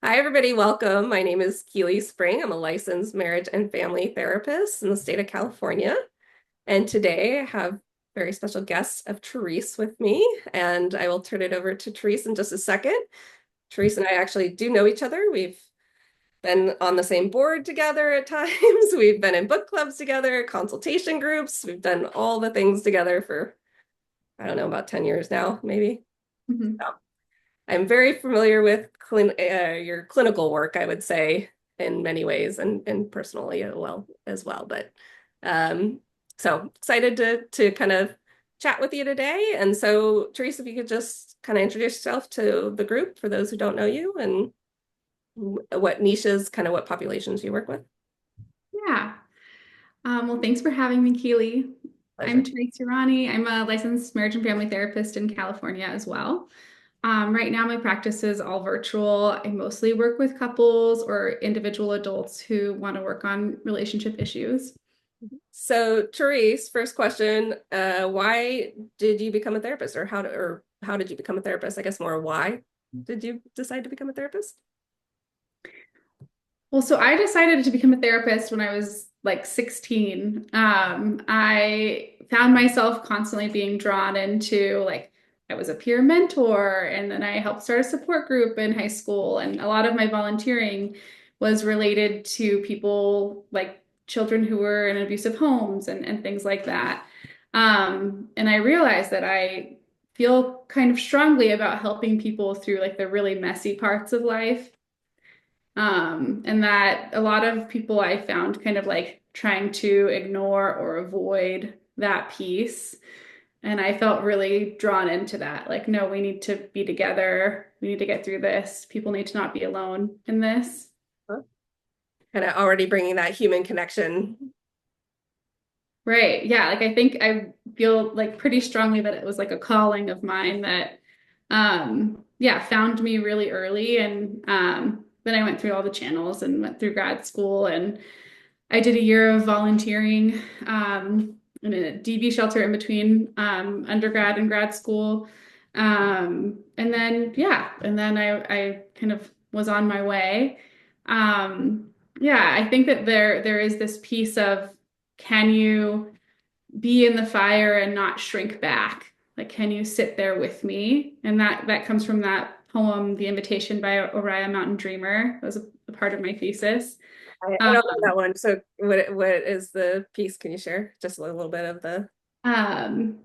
Hi, everybody. Welcome. My name is Keely Spring. I'm a licensed marriage and family therapist in the state of California. And today I have a very special guest of Therese with me. And I will turn it over to Therese in just a second. Therese and I actually do know each other. We've been on the same board together at times. We've been in book clubs together, consultation groups. We've done all the things together for, I don't know, about 10 years now, maybe. Mhm. So I'm very familiar with your clinical work, I would say, in many ways, and personally as well. But um, so excited to kind of chat with you today. And so, Teresa, if you could just kind of introduce yourself to the group for those who don't know you, and what niches, kind of what populations you work with. Yeah. Well, thanks for having me, Keely. I'm Pleasure. Therese Yrani. I'm a licensed marriage and family therapist in California as well. Right now, my practice is all virtual. I mostly work with couples or individual adults who want to work on relationship issues. So, Therese, first question, why did you become a therapist, or how did you become a therapist? I guess more why did you decide to become a therapist? Well, so I decided to become a therapist when I was like 16. I found myself constantly being drawn into I was a peer mentor, and then I helped start a support group in high school. And a lot of my volunteering was related to people like children who were in abusive homes and things like that. And I realized that I feel kind of strongly about helping people through like the really messy parts of life. And that a lot of people I found kind of like trying to ignore or avoid that piece. And I felt really drawn into that. Like, no, we need to be together. We need to get through this. People need to not be alone in this. Kind of already bringing that human connection. Right. Yeah. Like, I think I feel like pretty strongly that it was like a calling of mine that, yeah, found me really early. And then I went through all the channels and went through grad school, and I did a year of volunteering in a DV shelter in between undergrad and grad school. And then, yeah, and then I kind of was on my way. Um, yeah, I think that there is this piece of, can you be in the fire and not shrink back? Like, can you sit there with me? And that comes from that poem, The Invitation by Oriah Mountain Dreamer. That was a part of my thesis. I Um, don't know that one. So what is the piece? Can you share just a little bit of the um,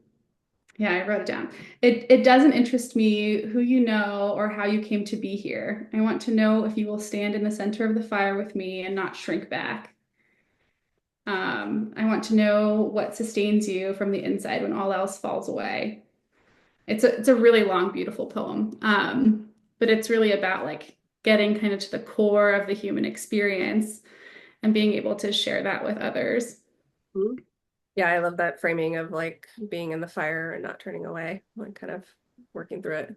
yeah, I wrote it down. It doesn't interest me who you know or how you came to be here. I want to know if you will stand in the center of the fire with me and not shrink back. I want to know what sustains you from the inside when all else falls away. It's a really long, beautiful poem. But it's really about like getting kind of to the core of the human experience and being able to share that with others. Mhm. Yeah, I love that framing of like being in the fire and not turning away, like kind of working through it.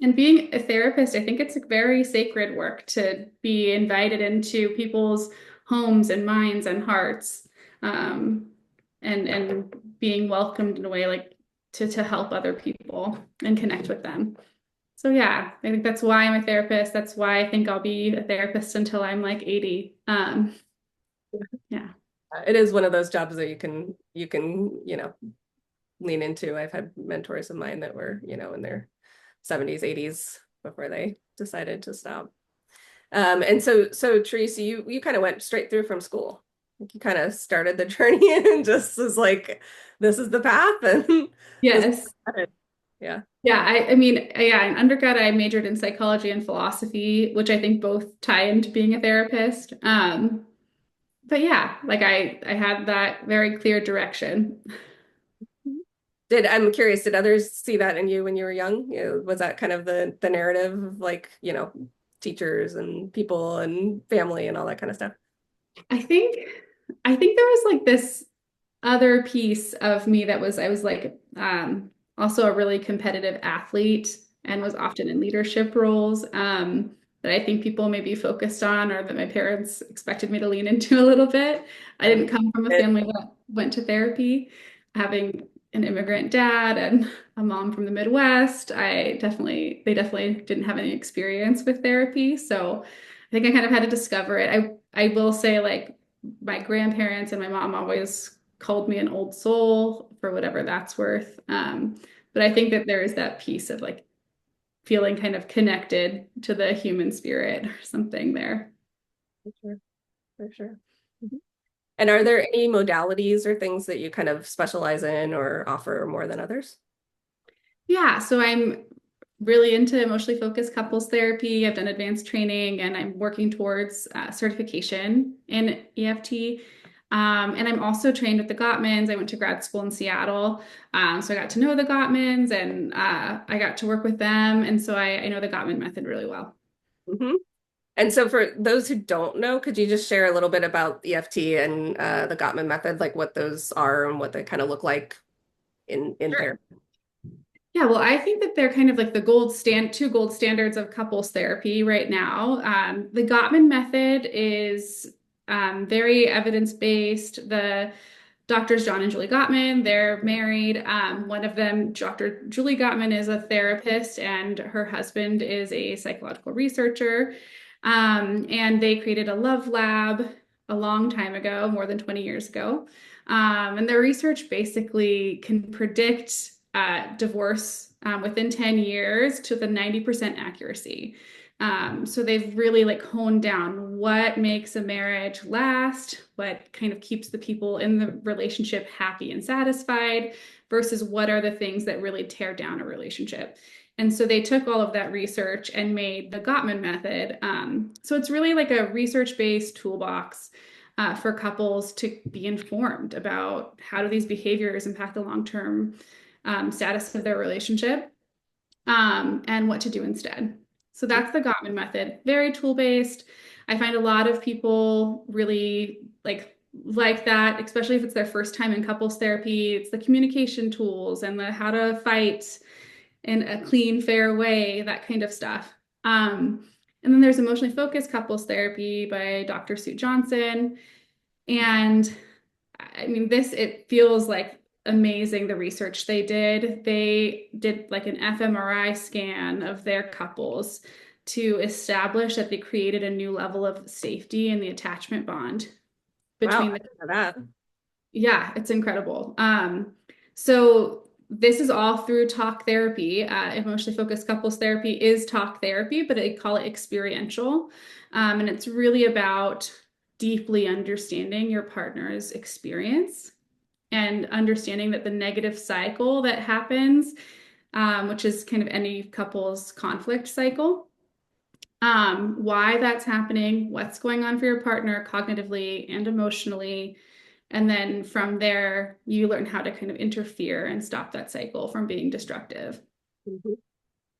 And being a therapist, I think it's a very sacred work to be invited into people's homes and minds and hearts, um, and being welcomed in a way like to help other people and connect with them. So yeah, I think that's why I'm a therapist. That's why I think I'll be a therapist until I'm like 80. Yeah. It is one of those jobs that you can lean into. I've had mentors of mine that were, in their 70s, 80s before they decided to stop. And so Teresa, you kind of went straight through from school. Like you kind of started the journey and just was like, this is the path, and this is Yes. it. Yeah. Yeah, I mean, yeah, in undergrad, I majored in psychology and philosophy, which I think both tie into being a therapist. But yeah, like I had that very clear direction. I'm curious, did others see that in you when you were young? Was that kind of the narrative of like, teachers and people and family and all that kind of stuff? I think I think there was like this other piece of me that was I was like also a really competitive athlete and was often in leadership roles that I think people maybe focused on or that my parents expected me to lean into a little bit. I didn't come from a family that went to therapy, having an immigrant dad and a mom from the Midwest, they definitely didn't have any experience with therapy. So I think I kind of had to discover it. I will say like my grandparents and my mom always called me an old soul for whatever that's worth. But I think that there is that piece of like feeling kind of connected to the human spirit or something there. For sure, for sure. Mhm. And are there any modalities or things that you kind of specialize in or offer more than others? Yeah, so I'm really into emotionally focused couples therapy. I've done advanced training and I'm working towards certification in EFT. And I'm also trained with the Gottmans. I went to grad school in Seattle. So I got to know the Gottmans and I got to work with them. And so I know the Gottman method really well. Hmm. And so for those who don't know, could you just share a little bit about EFT and the Gottman method, like what those are and what they kind of look like in therapy? Yeah, well, I think that they're kind of like the two gold standards of couples therapy right now. The Gottman method is very evidence-based. The doctors, John and Julie Gottman, they're married. One of them, Dr. Julie Gottman, is a therapist, and her husband is a psychological researcher. And they created a love lab a long time ago, more than 20 years ago. And their research basically can predict divorce within 10 years to the 90% accuracy. So they've really like honed down what makes a marriage last, what kind of keeps the people in the relationship happy and satisfied, versus what are the things that really tear down a relationship. And so they took all of that research and made the Gottman method. So it's really like a research-based toolbox for couples to be informed about how do these behaviors impact the long-term status of their relationship, and what to do instead. So that's the Gottman method, very tool-based. I find a lot of people really like that, especially if it's their first time in couples therapy. It's the communication tools and the how to fight in a clean, fair way, that kind of stuff. And then there's emotionally focused couples therapy by Dr. Sue Johnson. And I mean, it feels like amazing the research they did. They did like an fMRI scan of their couples to establish that they created a new level of safety in the attachment bond Wow, between I the didn't know that. yeah, it's incredible. So this is all through talk therapy. Emotionally focused couples therapy is talk therapy, but I call it experiential. And it's really about deeply understanding your partner's experience and understanding that the negative cycle that happens, which is kind of any couple's conflict cycle, why that's happening, what's going on for your partner cognitively and emotionally. And then from there, you learn how to kind of interfere and stop that cycle from being destructive. Mhm.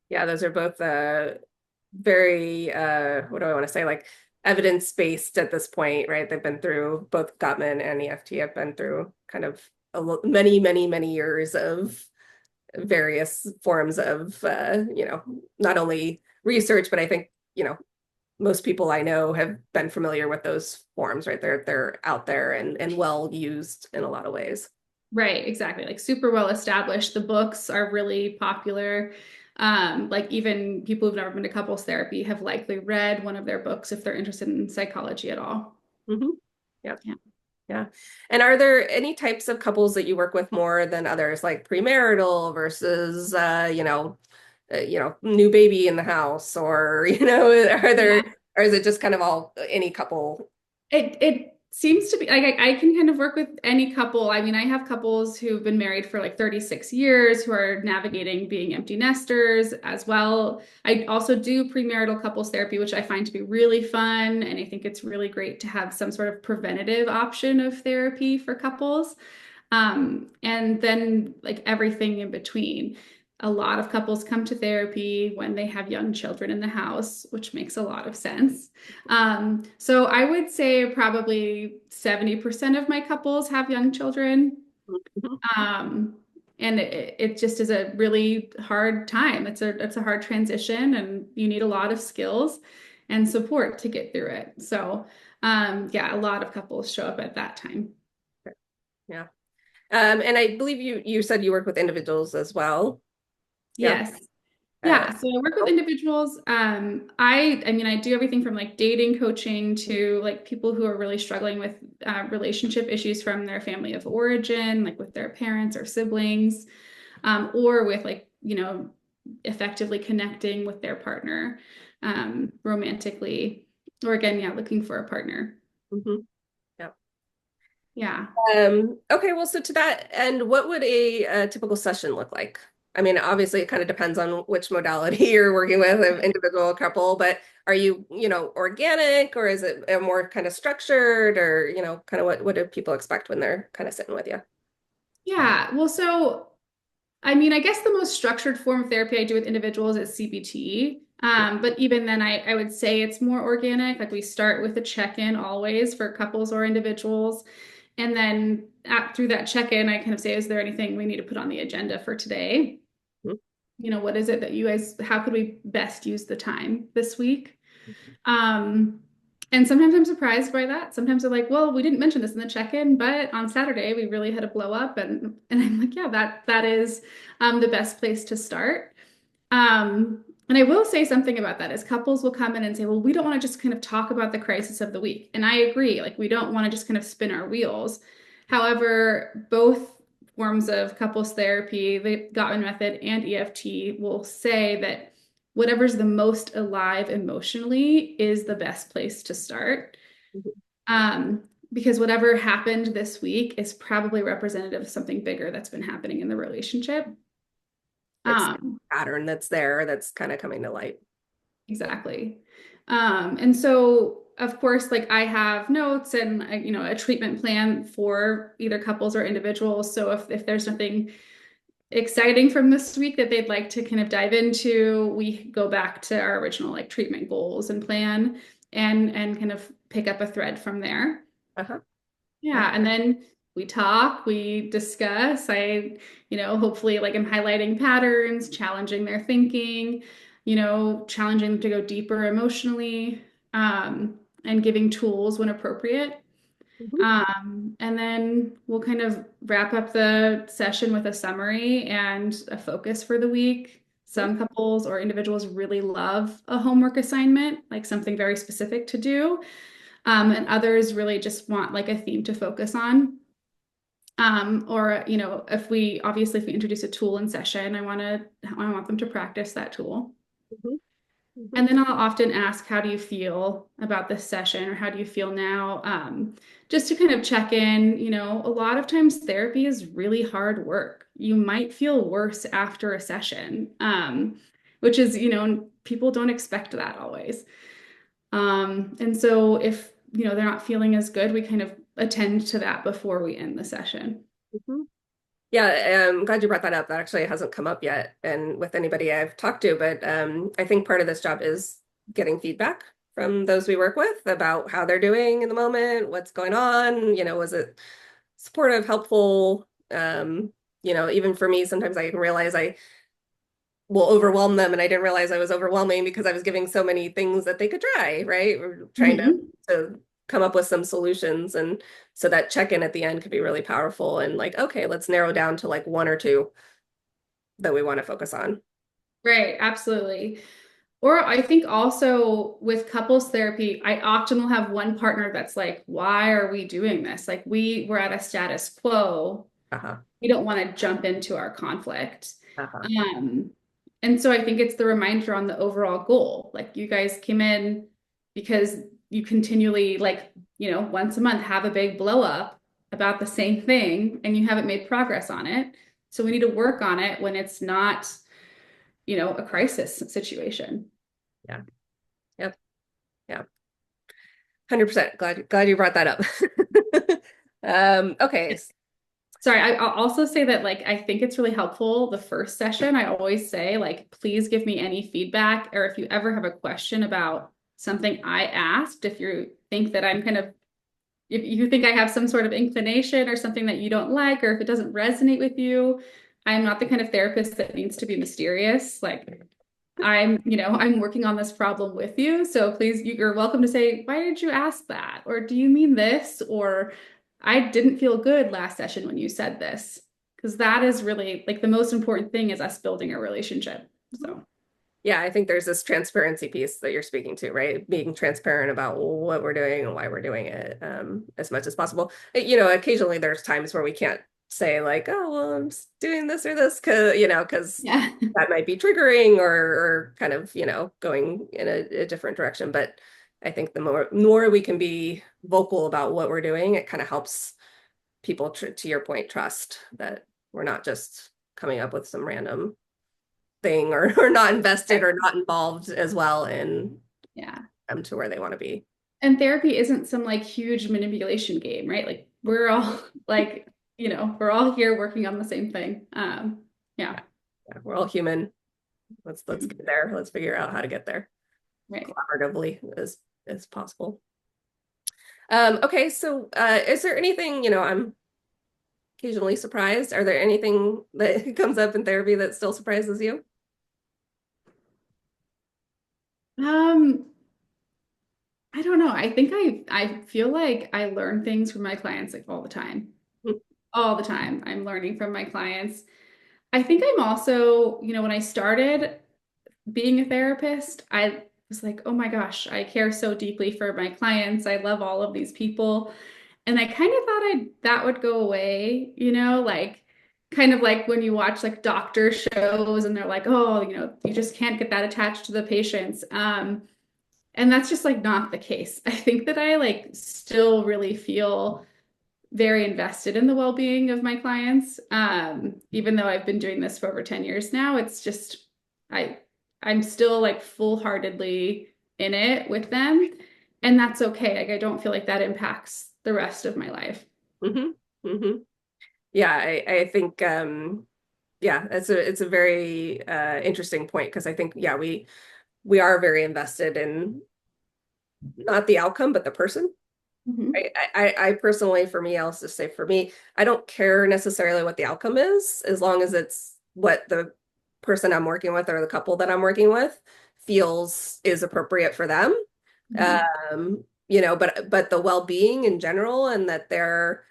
Yeah, those are both very what do I want to say, like evidence-based at this point, right? They've been through both Gottman and EFT have been through kind of many years of various forms of not only research, but I think, most people I know have been familiar with those forms, right? They're out there and well used in a lot of ways. Right, exactly. Like super well established. The books are really popular. Like even people who've never been to couples therapy have likely read one of their books if they're interested in psychology at all. Hmm. Yeah. Yeah. Yeah. And are there any types of couples that you work with more than others, like premarital versus new baby in the house, or are there, Yeah. or is it just kind of all any couple? It seems to be like I can kind of work with any couple. I mean, I have couples who've been married for like 36 years who are navigating being empty nesters as well. I also do premarital couples therapy, which I find to be really fun. And I think it's really great to have some sort of preventative option of therapy for couples. And then like everything in between. A lot of couples come to therapy when they have young children in the house, which makes a lot of sense. So I would say probably 70% of my couples have young children. Mhm. Um, and it just is a really hard time. It's a hard transition and you need a lot of skills and support to get through it. So yeah, a lot of couples show up at that time. Yeah. And I believe you said you work with individuals as well. Yeah. Yes. Uh, Yeah, so I work with individuals. I mean, I do everything from like dating coaching to like people who are really struggling with relationship issues from their family of origin, like with their parents or siblings, or with like, effectively connecting with their partner, romantically, or again, yeah, looking for a partner. mhm. Yeah. Yeah. Okay, well, so to that end, what would a typical session look like? I mean, obviously, it kind of depends on which modality you're working with, an individual, couple, but are you, organic or is it a more kind of structured or, kind of what do people expect when they're kind of sitting with you? Yeah. Well, so I mean, I guess the most structured form of therapy I do with individuals is CBT. But even then, I would say it's more organic. Like we start with a check-in always for couples or individuals. And then through that check-in, I kind of say, is there anything we need to put on the agenda for today? Mhm. What is it that you guys, how could we best use the time this week? Um, and sometimes I'm surprised by that. Sometimes they're like, well, we didn't mention this in the check-in, but on Saturday we really had a blow up. And I'm like, yeah, that is the best place to start. And I will say something about that is couples will come in and say, well, we don't want to just kind of talk about the crisis of the week. And I agree, like we don't want to just kind of spin our wheels. However, both forms of couples therapy, the Gottman Method and EFT, will say that whatever's the most alive emotionally is the best place to start. Mhm. Um, because whatever happened this week is probably representative of something bigger that's been happening in the relationship. It's Um, a pattern that's there that's kind of coming to light. Exactly. And so, of course, like I have notes and a treatment plan for either couples or individuals. So if there's nothing exciting from this week that they'd like to kind of dive into, we go back to our original like treatment goals and plan and kind of pick up a thread from there. Uh-huh. Yeah. Yeah, and then we talk, we discuss. Hopefully, like I'm highlighting patterns, challenging their thinking, challenging them to go deeper emotionally, and giving tools when appropriate. Mhm. And then we'll kind of wrap up the session with a summary and a focus for the week. Mhm. Some couples or individuals really love a homework assignment, like something very specific to do. And others really just want like a theme to focus on. Or, if we introduce a tool in session, I want them to practice that tool. Mhm. Mhm. And then I'll often ask, how do you feel about this session or how do you feel now? Just to kind of check in, a lot of times therapy is really hard work. You might feel worse after a session, which is, people don't expect that always. And so if, they're not feeling as good, we kind of attend to that before we end the session. Mhm. Yeah, I'm glad you brought that up. That actually hasn't come up yet and with anybody I've talked to, but I think part of this job is getting feedback from those we work with about how they're doing in the moment, what's going on, was it supportive, helpful? Even for me, sometimes I can realize I will overwhelm them and I didn't realize I was overwhelming because I was giving so many things that they could try, right? We're trying Mhm. to come up with some solutions. And so that check-in at the end could be really powerful and like, okay, let's narrow down to like one or two that we want to focus on. Right, absolutely. Or I think also with couples therapy, I often will have one partner that's like, why are we doing this? Like we're at a status quo. Uh-huh. We don't want to jump into our conflict. Uh-huh. Um, and so I think it's the reminder on the overall goal. Like you guys came in because you continually, like, once a month have a big blow up about the same thing and you haven't made progress on it. So we need to work on it when it's not, a crisis situation. Yeah. Yep. Yeah. 100%. Glad you brought that up. Okay. Sorry, I'll also say that like I think it's really helpful the first session. I always say like please give me any feedback or if you ever have a question about something I asked, if you think that I'm kind of if you think I have some sort of inclination or something that you don't like or if it doesn't resonate with you, I'm not the kind of therapist that needs to be mysterious. Like I'm working on this problem with you. So please, you're welcome to say, why did you ask that? Or do you mean this? Or I didn't feel good last session when you said this. Because that is really like the most important thing is us building a relationship. So, Yeah, I think there's this transparency piece that you're speaking to, right? Being transparent about what we're doing and why we're doing it, as much as possible. Occasionally there's times where we can't say like, oh, well, I'm just doing this or this because yeah. that might be triggering or kind of, going in a different direction. But I think the more we can be vocal about what we're doing, it kind of helps people, to your point, trust that we're not just coming up with some random thing or not invested or not involved as well in Yeah. them to where they want to be. And therapy isn't some like huge manipulation game, right? Like we're all like, we're all here working on the same thing. Yeah. Yeah, yeah, we're all human. Let's get there. Let's figure out how to get there Right. collaboratively as possible. Okay, so is there anything, I'm occasionally surprised. Are there anything that comes up in therapy that still surprises you? Um, I don't know. I think I feel like I learn things from my clients like all the time. All the time. I'm learning from my clients. I think I'm also, when I started being a therapist, I was like, oh my gosh, I care so deeply for my clients. I love all of these people. And I kind of thought that would go away, like kind of like when you watch like doctor shows and they're like, oh, you just can't get that attached to the patients. And that's just like not the case. I think that I like still really feel very invested in the well-being of my clients. Even though I've been doing this for over 10 years now, it's just I I'm still like full-heartedly in it with them. And that's okay. Like I don't feel like that impacts the rest of my life. Hmm. Hmm. Yeah, I think yeah, it's a very interesting point because I think yeah, we are very invested in not the outcome but the person. Mhm. I personally, for me, I'll just say for me, I don't care necessarily what the outcome is, as long as it's what the person I'm working with or the couple that I'm working with feels is appropriate for them. Mhm. But the well-being in general and that they're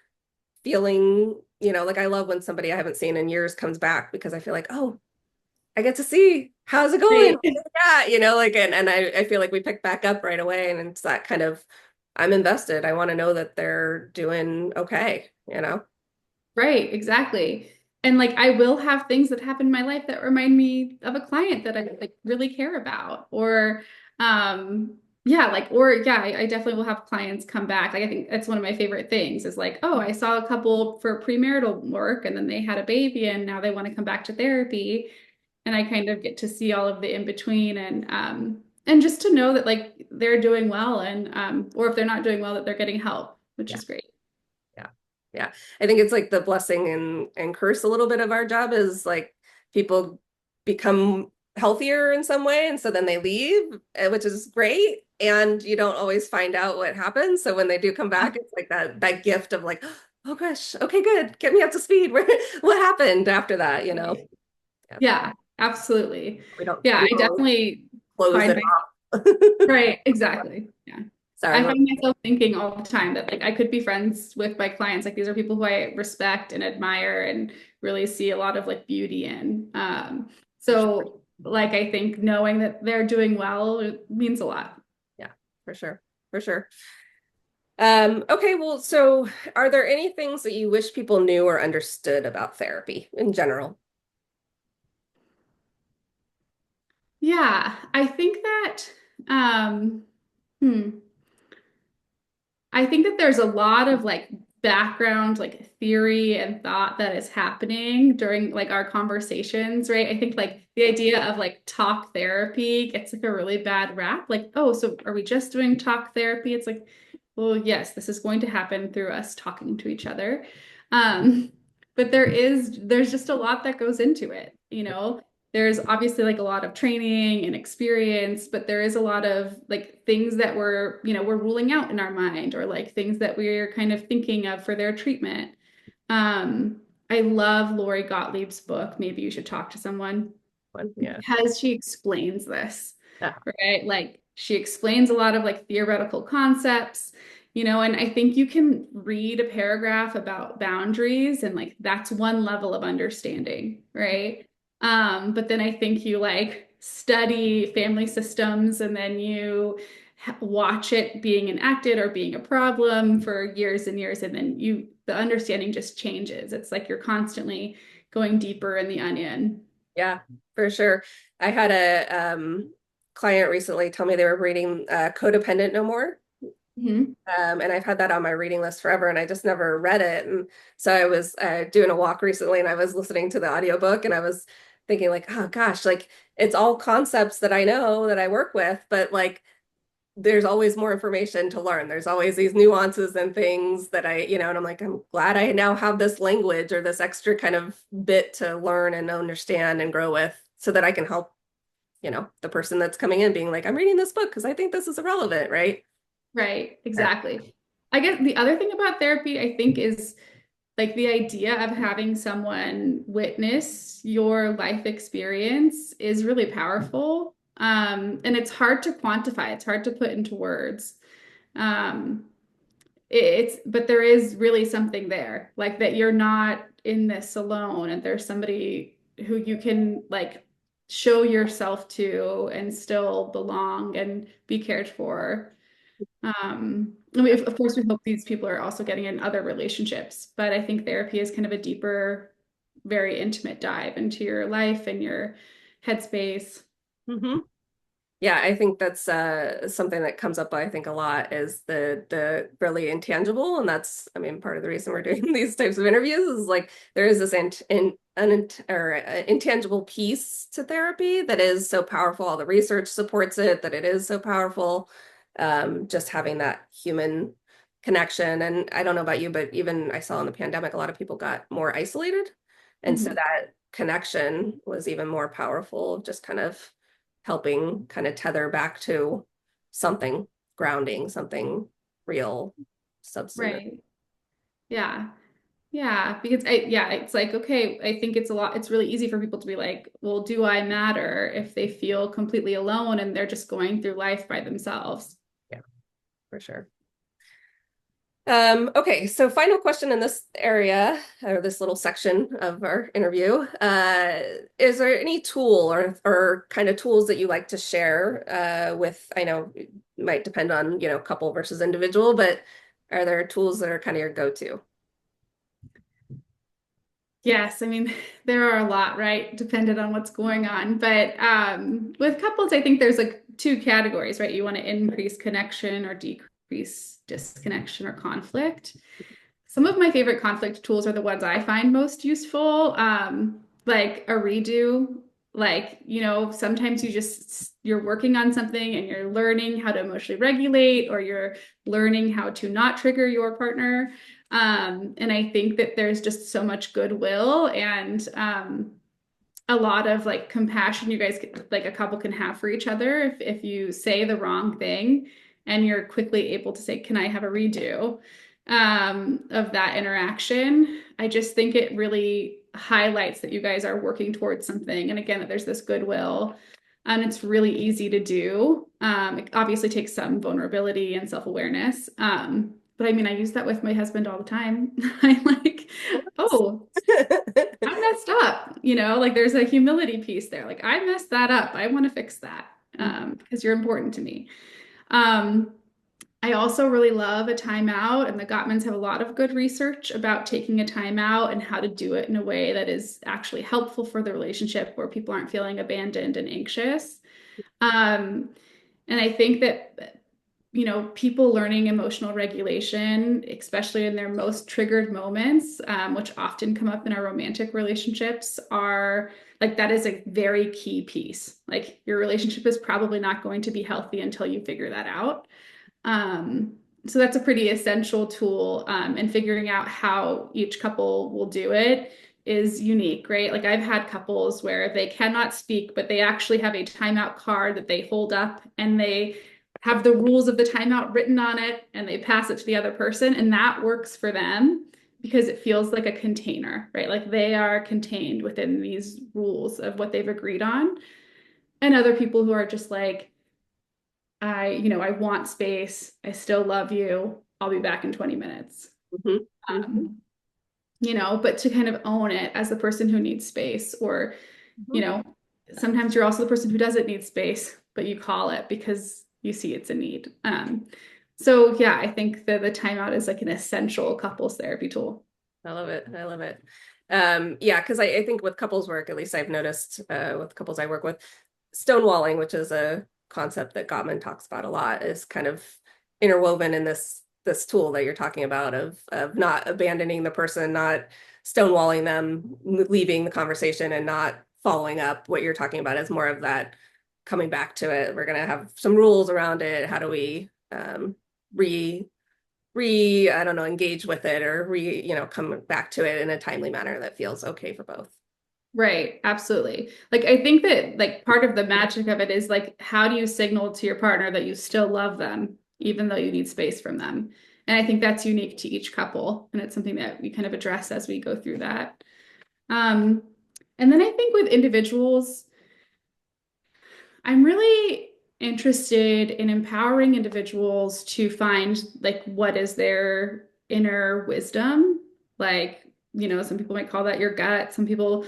feeling, like I love when somebody I haven't seen in years comes back because I feel like, oh, I get to see how's it going? Right. Yeah, like and I feel like we pick back up right away and it's that kind of I'm invested. I want to know that they're doing okay. Right, exactly. And like I will have things that happen in my life that remind me of a client that I like really care about. Or I definitely will have clients come back. Like I think that's one of my favorite things is like, oh, I saw a couple for premarital work and then they had a baby and now they want to come back to therapy. And I kind of get to see all of the in between and just to know that like they're doing well and or if they're not doing well that they're getting help, which Yeah. is great. Yeah. Yeah. I think it's like the blessing and curse a little bit of our job is like people become healthier in some way and so then they leave, which is great. And you don't always find out what happens. So when they do come back, it's like that gift of like, oh gosh, okay, good. Get me up to speed. What happened after that, you know? Right. Yeah. Yeah, absolutely. We don't Yeah, we I don't always definitely close find it my off. right, exactly. Yeah. Sorry, I what? find myself thinking all the time that like I could be friends with my clients. Like these are people who I respect and admire and really see a lot of like beauty in. For sure. So like I think knowing that they're doing well it means a lot. Yeah, for sure. For sure. Okay, well, so are there any things that you wish people knew or understood about therapy in general? Yeah, I think that um hmm, I think that there's a lot of like background, like theory and thought that is happening during like our conversations, right? I think like the idea of like talk therapy gets like a really bad rap. Like, oh, so are we just doing talk therapy? It's like, well, yes, this is going to happen through us talking to each other. Um, but there's just a lot that goes into it, there's obviously like a lot of training and experience, but there is a lot of like things that we're ruling out in our mind or like things that we're kind of thinking of for their treatment. I love Lori Gottlieb's book. Maybe you should talk to someone Yeah. because she explains this, Yeah. right? Like she explains a lot of like theoretical concepts And I think you can read a paragraph about boundaries and like that's one level of understanding, right? But then I think you like study family systems and then you watch it being enacted or being a problem for years and years, and then the understanding just changes. It's like you're constantly going deeper in the onion. Yeah, for sure. I had a client recently tell me they were reading Codependent No More. Mhm. And I've had that on my reading list forever, and I just never read it. And so I was doing a walk recently, and I was listening to the audiobook, and I was thinking like, oh gosh, like it's all concepts that I know that I work with, but like there's always more information to learn. There's always these nuances and things that and I'm like, I'm glad I now have this language or this extra kind of bit to learn and understand and grow with so that I can help, the person that's coming in being like, I'm reading this book because I think this is irrelevant, right? Right, Yeah. exactly. I guess the other thing about therapy, I think, is like the idea of having someone witness your life experience is really powerful. And it's hard to quantify, it's hard to put into words. Um, but there is really something there, like that you're not in this alone, and there's somebody who you can like show yourself to and still belong and be cared for. I mean, of course, we hope these people are also getting in other relationships, but I think therapy is kind of a deeper, very intimate dive into your life and your headspace. Hmm. Yeah, I think that's something that comes up, I think, a lot is the really intangible, and that's, I mean, part of the reason we're doing these types of interviews is like there is this intangible piece to therapy that is so powerful. All the research supports it that it is so powerful. Just having that human connection, and I don't know about you, but even I saw in the pandemic, a lot of people got more isolated, and so Mhm. that connection was even more powerful, just kind of helping kind of tether back to something grounding, something real, substantive. Right. Yeah. Yeah. Because yeah, it's like, okay, I think it's really easy for people to be like, well, do I matter if they feel completely alone and they're just going through life by themselves? Yeah, for sure. Okay, so final question in this area, or this little section of our interview. Is there any tool or kind of tools that you like to share with, I know it might depend on, couple versus individual, but are there tools that are kind of your go-to? Yes, I mean, there are a lot, right? Dependent on what's going on. But with couples, I think there's like two categories, right? You want to increase connection or decrease disconnection or conflict. Some of my favorite conflict tools are the ones I find most useful, like a redo. Like, sometimes you're working on something and you're learning how to emotionally regulate, or you're learning how to not trigger your partner. And I think that there's just so much goodwill and a lot of like compassion you guys like a couple can have for each other if you say the wrong thing and you're quickly able to say, can I have a redo of that interaction? I just think it really highlights that you guys are working towards something, and again that there's this goodwill, and it's really easy to do. It obviously takes some vulnerability and self-awareness, but I mean, I use that with my husband all the time. I'm like, oh, I messed up, like there's a humility piece there. Like I messed that up. I want to fix that because you're important to me. Um, I also really love a timeout, and the Gottmans have a lot of good research about taking a timeout and how to do it in a way that is actually helpful for the relationship where people aren't feeling abandoned and anxious. Um, and I think that people learning emotional regulation, especially in their most triggered moments, which often come up in our romantic relationships, are like that is a very key piece. Like your relationship is probably not going to be healthy until you figure that out. Um, so that's a pretty essential tool, and figuring out how each couple will do it is unique, right? Like I've had couples where they cannot speak, but they actually have a timeout card that they hold up and they have the rules of the timeout written on it and they pass it to the other person, and that works for them because it feels like a container, right? Like they are contained within these rules of what they've agreed on. And other people who are just like, I want space. I still love you. I'll be back in 20 minutes. Hmm. Hmm. Um, but to kind of own it as the person who needs space, or, you Hmm. know, sometimes you're also the person who doesn't need space, but you call it because you see it's a need. So yeah, I think that the timeout is like an essential couples therapy tool. I love it. I love it. Yeah, because I think with couples work, at least I've noticed with couples I work with, stonewalling, which is a concept that Gottman talks about a lot, is kind of interwoven in this tool that you're talking about of not abandoning the person, not stonewalling them, leaving the conversation and not following up. What you're talking about is more of that coming back to it. We're gonna have some rules around it. How do we re I don't know, engage with it or come back to it in a timely manner that feels okay for both. Right, absolutely. Like I think that like part of the magic of it is like how do you signal to your partner that you still love them even though you need space from them? And I think that's unique to each couple, and it's something that we kind of address as we go through that. Um, and then I think with individuals, I'm really interested in empowering individuals to find like what is their inner wisdom. Like, some people might call that your gut. Some people,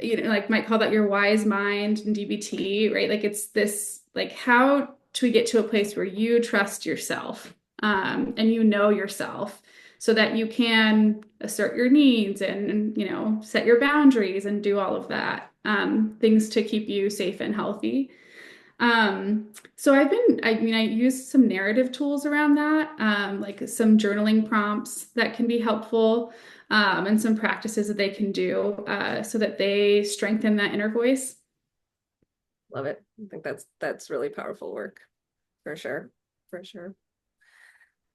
like might call that your wise mind in DBT, right? Like it's this, like how do we get to a place where you trust yourself, and you know yourself so that you can assert your needs and set your boundaries and do all of that, things to keep you safe and healthy. So I use some narrative tools around that, like some journaling prompts that can be helpful, and some practices that they can do, so that they strengthen that inner voice. Love it. I think that's really powerful work for sure. For sure.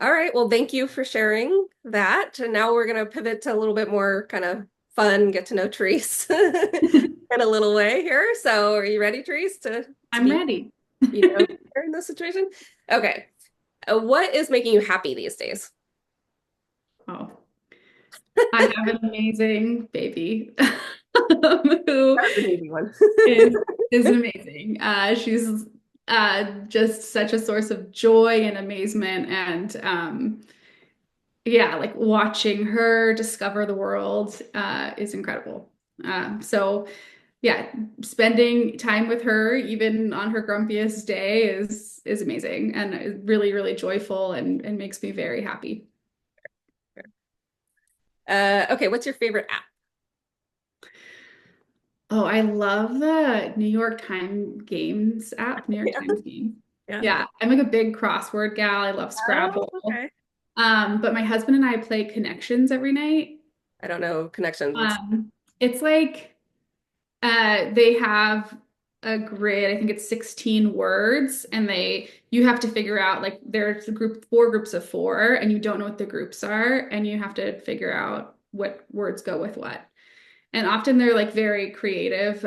All right. Well, thank you for sharing that. And now we're going to pivot to a little bit more kind of fun, get to know Therese in a little way here. So are you ready, Therese, to I'm be, ready. in this situation? Okay. What is making you happy these days? Oh, I have an amazing baby who That was an easy one. is is amazing. She's just such a source of joy and amazement, and yeah, like watching her discover the world is incredible. So yeah, spending time with her, even on her grumpiest day, is amazing and is really, really joyful and makes me very happy. Okay, what's your favorite app? Oh, I love the New York Times Games app, New York Yeah, Times Games. yeah. Yeah, I'm like a big crossword gal. I love Oh, Scrabble. okay. But my husband and I play Connections every night. I don't know connections. What's It's like they have a grid, I think it's 16 words, and you have to figure out like there's four groups of four, and you don't know what the groups are, and you have to figure out what words go with what. And often they're like very creative,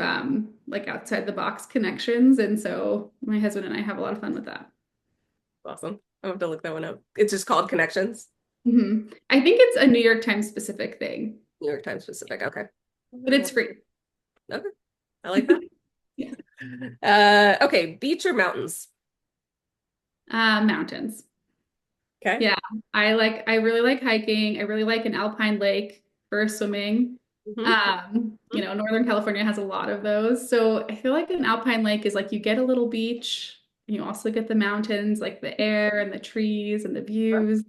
like outside the box connections. And so my husband and I have a lot of fun with that. awesome? I have to look that one up. It's just called Connections, I think it's a New York Times specific thing, New York Times specific. Okay. but it's free. Okay. I like that. Yeah. Okay, beach or mountains? Mountains. Okay. Yeah, I really like hiking. I really like an alpine lake for swimming. Hmm. Northern California has a lot of those. So I feel like an alpine lake is like you get a little beach, you also get the mountains, like the air and the trees and the views.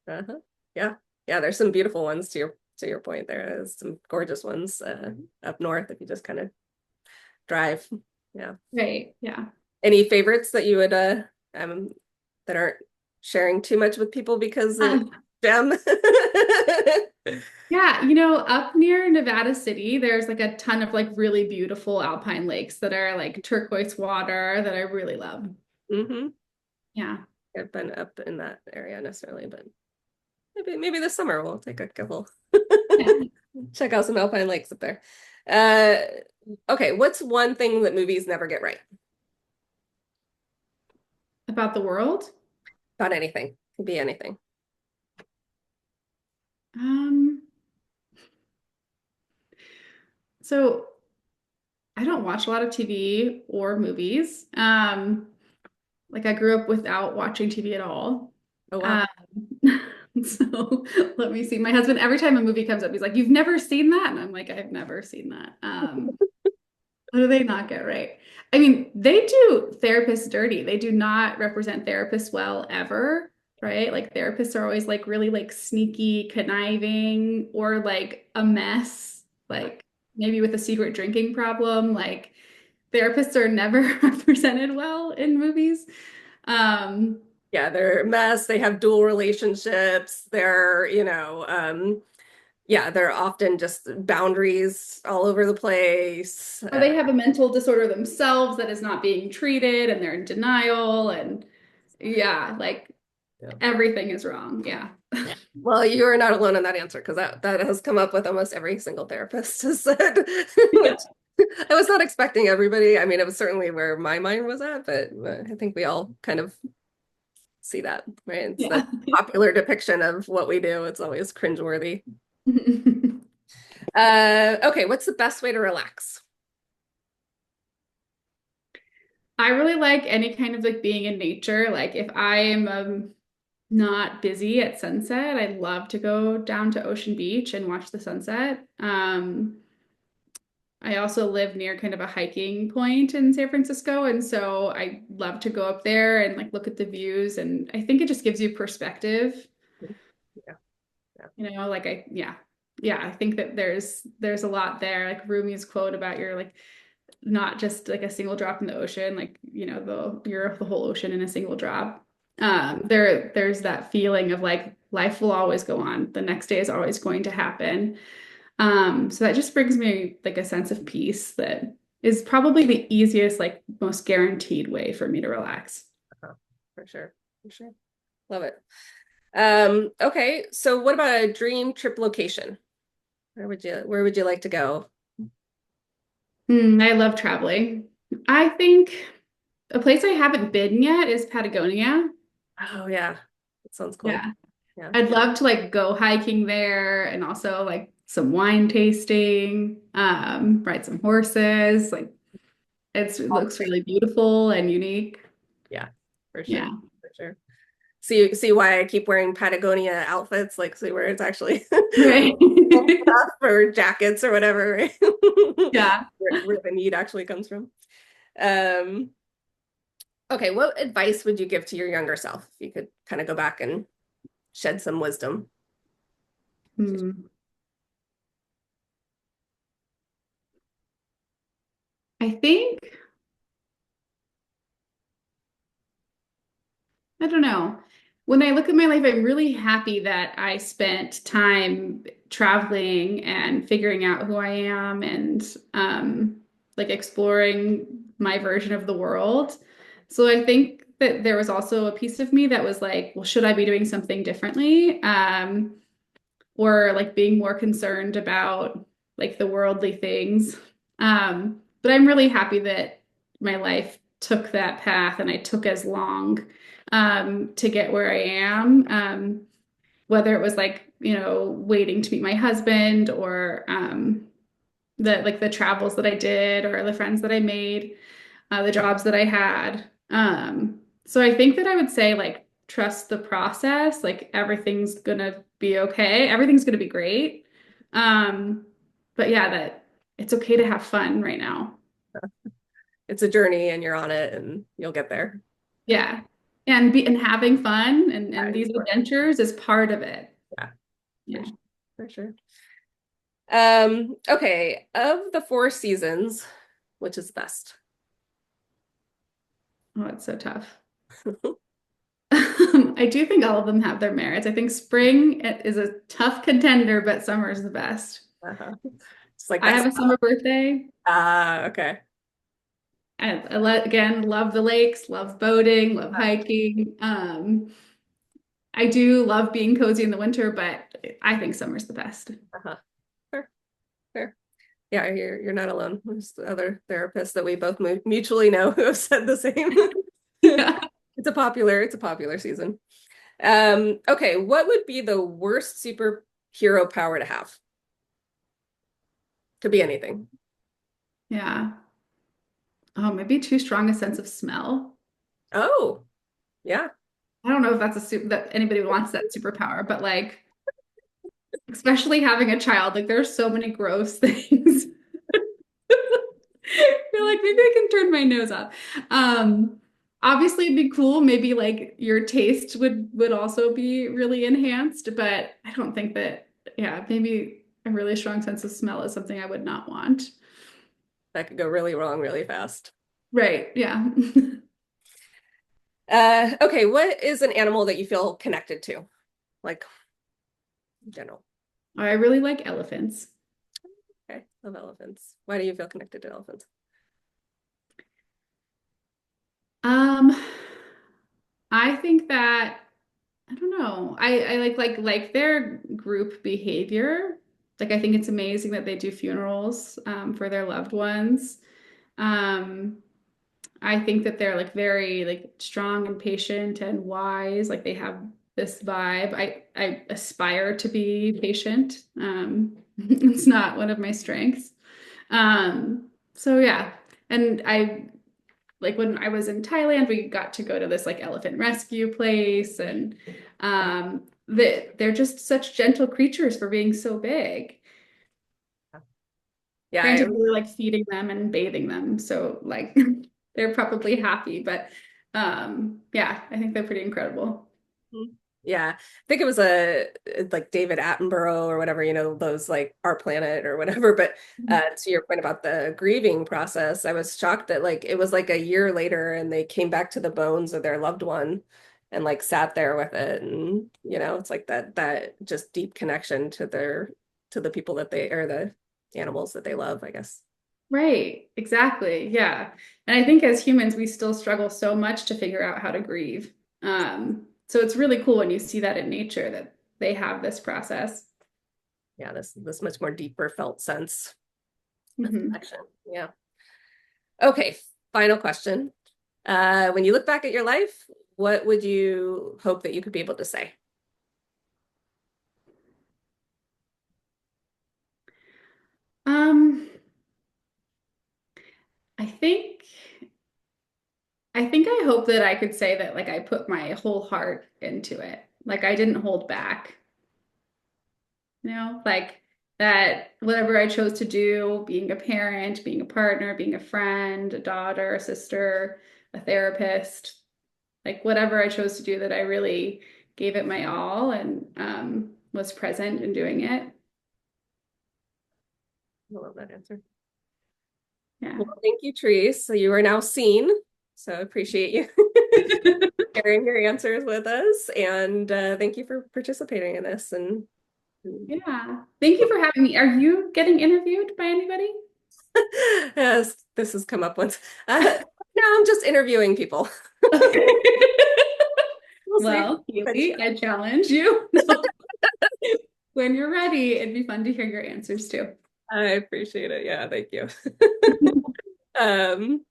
Uh-huh. Yeah. Yeah, there's some beautiful ones to your point. There's some gorgeous ones up north if you just kind of drive. Yeah. Right. Yeah. Any favorites that you would that aren't sharing too much with people because of Um, them? yeah, up near Nevada City, there's like a ton of like really beautiful alpine lakes that are like turquoise water that I really love. Hmm. Yeah. I've been up in that area necessarily, but maybe this summer we'll take a couple Yeah. check out some alpine lakes up there. Okay, what's one thing that movies never get right About the world. about anything? Could be anything. Um, so I don't watch a lot of TV or movies. Like I grew up without watching TV at all. Oh wow. Um, So let me see. My husband, every time a movie comes up, he's like, "You've never seen that?" And I'm like, "I've never seen that." What do they not get right? I mean, they do therapists dirty. They do not represent therapists well ever, right? Like therapists are always like really like sneaky, conniving, or like a mess, like maybe with a secret drinking problem. Like therapists are never represented well in movies. Um, Yeah, they're a mess. They have dual relationships. Yeah, they're often just boundaries all over the place. or they have a mental disorder themselves that is not being treated and they're in denial and yeah, like Yeah. everything is wrong. Yeah. Well, you are not alone in that answer because that has come up with almost every single therapist has said, Yeah. which I was not expecting everybody. I mean, it was certainly where my mind was at, but I think we all kind of see that, right? It's the Yeah. popular depiction of what we do. It's always cringeworthy. Okay, what's the best way to relax? I really like any kind of like being in nature. Like if I am not busy at sunset, I love to go down to Ocean Beach and watch the sunset. I also live near kind of a hiking point in San Francisco, and so I love to go up there and like look at the views. And I think it just gives you perspective. Yeah, yeah, Like yeah, I think that there's a lot there. Like Rumi's quote about your like not just like a single drop in the ocean, like you're the whole ocean in a single drop. There's that feeling of like life will always go on. The next day is always going to happen. So that just brings me like a sense of peace that is probably the easiest, like most guaranteed way for me to relax. uh-huh. For sure, for sure. Love it. Okay, so what about a dream trip location? Where would you like to go? I love traveling. I think a place I haven't been yet is Patagonia. Oh yeah, that sounds cool. Yeah. Yeah. I'd love to like go hiking there and also like some wine tasting, ride some horses. Like it looks really beautiful and unique. Yeah, for sure. Yeah. For sure. See why I keep wearing Patagonia outfits, like see where it's actually Right. stuff or jackets or whatever, right? Yeah. Where the need actually comes from. Um, okay, what advice would you give to your younger self if you could kind of go back and shed some wisdom? Hmm. I think, I don't know. When I look at my life, I'm really happy that I spent time traveling and figuring out who I am and like exploring my version of the world. So I think that there was also a piece of me that was like, well, should I be doing something differently? Or like being more concerned about like the worldly things. But I'm really happy that my life took that path and I took as long to get where I am. Whether it was like, waiting to meet my husband or the travels that I did or the friends that I made, the jobs that I had. So I think that I would say like trust the process, like everything's gonna be okay, everything's gonna be great. Um, but yeah, that it's okay to have fun right now. It's a journey and you're on it and you'll get there. Yeah. And having fun and Yeah, these adventures is part of it. yeah, for Yeah. sure. For sure. Okay, of the four seasons, which is best? Oh, it's so tough. I do think all of them have their merits. I think spring is a tough contender, but summer is the best. Uh-huh. It's like I that's have a summer birthday. okay. Again, love the lakes, love boating, love hiking. I do love being cozy in the winter, but I think summer's the best. Uh-huh. Fair, fair. Yeah, you're not alone. There's other therapists that we both mutually know who have said the same. Yeah. It's a popular season. Okay, what would be the worst superhero power to have? Could be anything. Yeah. Oh, maybe too strong a sense of smell. Oh, yeah. I don't know if that's a super that anybody wants that superpower, but like especially having a child, like there's so many gross things. You're like, maybe I can turn my nose off. Um, Obviously it'd be cool. Maybe like your taste would also be really enhanced, but I don't think that, yeah, maybe a really strong sense of smell is something I would not want. That could go really wrong really fast. Right. Yeah. Okay, what is an animal that you feel connected to? Like in general. I really like elephants. Okay, love elephants. Why do you feel connected to elephants? Um, I think that I don't know. I like their group behavior. Like I think it's amazing that they do funerals for their loved ones. Um, I think that they're like very like strong and patient and wise. Like they have this vibe. I aspire to be patient. It's not one of my strengths. So yeah. And I like when I was in Thailand, we got to go to this like elephant rescue place and they're just such gentle creatures for being so big. Yeah, Granted, we were like feeding them and bathing them, so like they're probably happy, but yeah, I think they're pretty incredible. yeah. I think it was a like David Attenborough or whatever, those like Our Planet or whatever. But to your point about the grieving process, I was shocked that like it was like a year later and they came back to the bones of their loved one and like sat there with it. And it's like that just deep connection to the people that they or the animals that they love, I guess. Right, exactly. Yeah. And I think as humans, we still struggle so much to figure out how to grieve. So it's really cool when you see that in nature that they have this process. Yeah, this much more deeper felt sense of Mhm. connection. Yeah. Okay, final question. When you look back at your life, what would you hope that you could be able to say? Um, I think I hope that I could say that like I put my whole heart into it. Like I didn't hold back, like that whatever I chose to do, being a parent, being a partner, being a friend, a daughter, a sister, a therapist, like whatever I chose to do that I really gave it my all and was present in doing it. I love that answer. Yeah. Well, thank you, Therese. So you are now seen. So I appreciate you sharing your answers with us. And thank you for participating in this. And Yeah. Thank you for having me. Are you getting interviewed by anybody? yes, this has come up once. No, I'm just interviewing people. Okay. We'll see. Well, Keely, I challenge you. No. When you're ready, it'd be fun to hear your answers too. I appreciate it. Yeah, thank you. Um,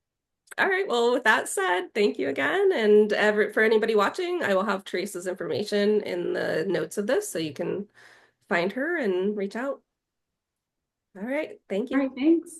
all right. Well, with that said, thank you again. And for anybody watching, I will have Teresa's information in the notes of this so you can find her and reach out. All right. Thank All you. right, thanks.